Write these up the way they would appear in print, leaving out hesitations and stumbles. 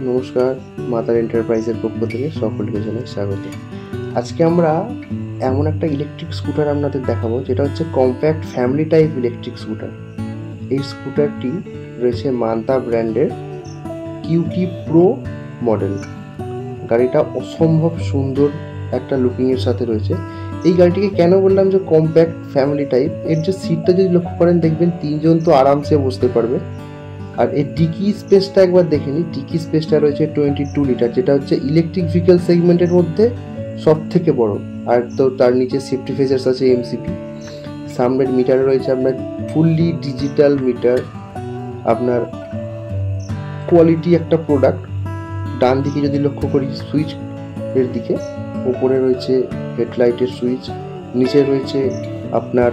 নমস্কার, মাতার এন্টারপ্রাইজের পক্ষ থেকে সকলকে জানাই স্বাগত। আজকে আমরা এমন একটা ইলেকট্রিক স্কুটার আপনাদের দেখাবো যেটা হচ্ছে compact family type electric scooter. এই স্কুটারটি রয়েছে মান্তা ব্র্যান্ডের কিউটি প্রো মডেল। গাড়িটা অসম্ভব সুন্দর একটা লুকিংয়ের সাথে রয়েছে। এই গাড়িটিকে কেন বললাম যে কম্প্যাক্ট ফ্যামিলি টাইপ, এর যে সিটটা যদি লক্ষ্য করেন দেখবেন তিনজন তো আরামসে বসতে পারবে। আর এর ডিকি স্পেসটা একবার দেখে নিই। ডিকি স্পেসটা রয়েছে 22 লিটার, যেটা হচ্ছে ইলেকট্রিক ভেহিকেল সেগমেন্টের মধ্যে সব থেকে বড়। আর তো তার নিচে সেফটি ফিচার্স আছে এমসিপি। সামনের মিটার রয়েছে আপনার ফুললি ডিজিটাল মিটার, আপনার কোয়ালিটি একটা প্রোডাক্ট। ডান দিকে যদি লক্ষ্য করি সুইচ এর দিকে, উপরে রয়েছে হেডলাইটের সুইচ, নিচে রয়েছে আপনার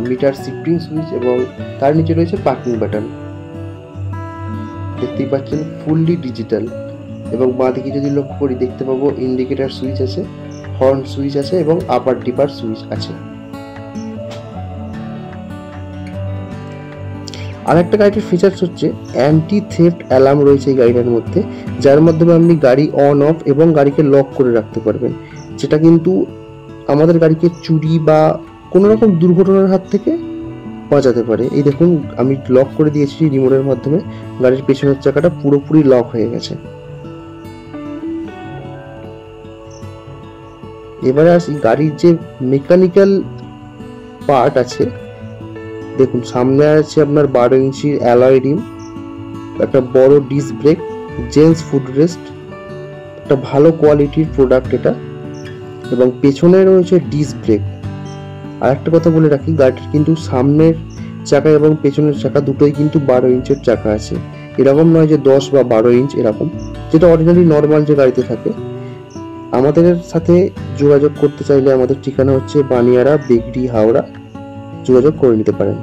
মিটার শিফটিং সুইচ এবং তার নিচে রয়েছে পার্কিং বাটন। দেখতেই পাচ্ছেন ফুললি ডিজিটাল। এবং বাঁ দিকে যদি লক্ষ্য করি দেখতে পাবো ইন্ডিকেটর সুইচ আছে, হর্ন সুইচ আছে এবং আপার ডিপার সুইচ আছে। আর একটা গাড়িটির ফিচার্স হচ্ছে অ্যান্টি থেফট অ্যালার্ম রয়েছে এই গাড়িটার মধ্যে, যার মাধ্যমে আপনি গাড়ি অন অফ এবং গাড়িকে লক করে রাখতে পারবেন, যেটা কিন্তু আমাদের গাড়িকে চুরি বা কোনো রকম দুর্ঘটনার হাত থেকে বাঁচাতে পারে। এই দেখুন, আমি লক করে দিয়েছি রিমোটের মাধ্যমে, গাড়ির পেছনের চাকাটা পুরোপুরি লক হয়ে গেছে। এবারে আসি গাড়ির যে মেকানিক্যাল পার্ট আছে। দেখুন, সামনে আছে আপনার 12 ইঞ্চির অ্যালয় রিম, একটা বড় disc brake, gents foot rest, একটা ভালো কোয়ালিটির প্রোডাক্ট এটা। এবং পেছনে রয়েছে ডিস্ক ব্রেক। আর একটা কথা বলে রাখি, গাড়িটির কিন্তু সামনের চাকা এবং পেছনের চাকা দুটোই কিন্তু 12 ইঞ্চের চাকা আছে। এরকম নয় যে 10 বা 12 ইঞ্চ এরকম, যেটা অর্ডিনারি নর্মাল যে গাড়িতে থাকে। আমাদের সাথে যোগাযোগ করতে চাইলে আমাদের ঠিকানা হচ্ছে বানিয়ারা বেগড়ি, হাওড়া। যোগাযোগ করে নিতে পারেন।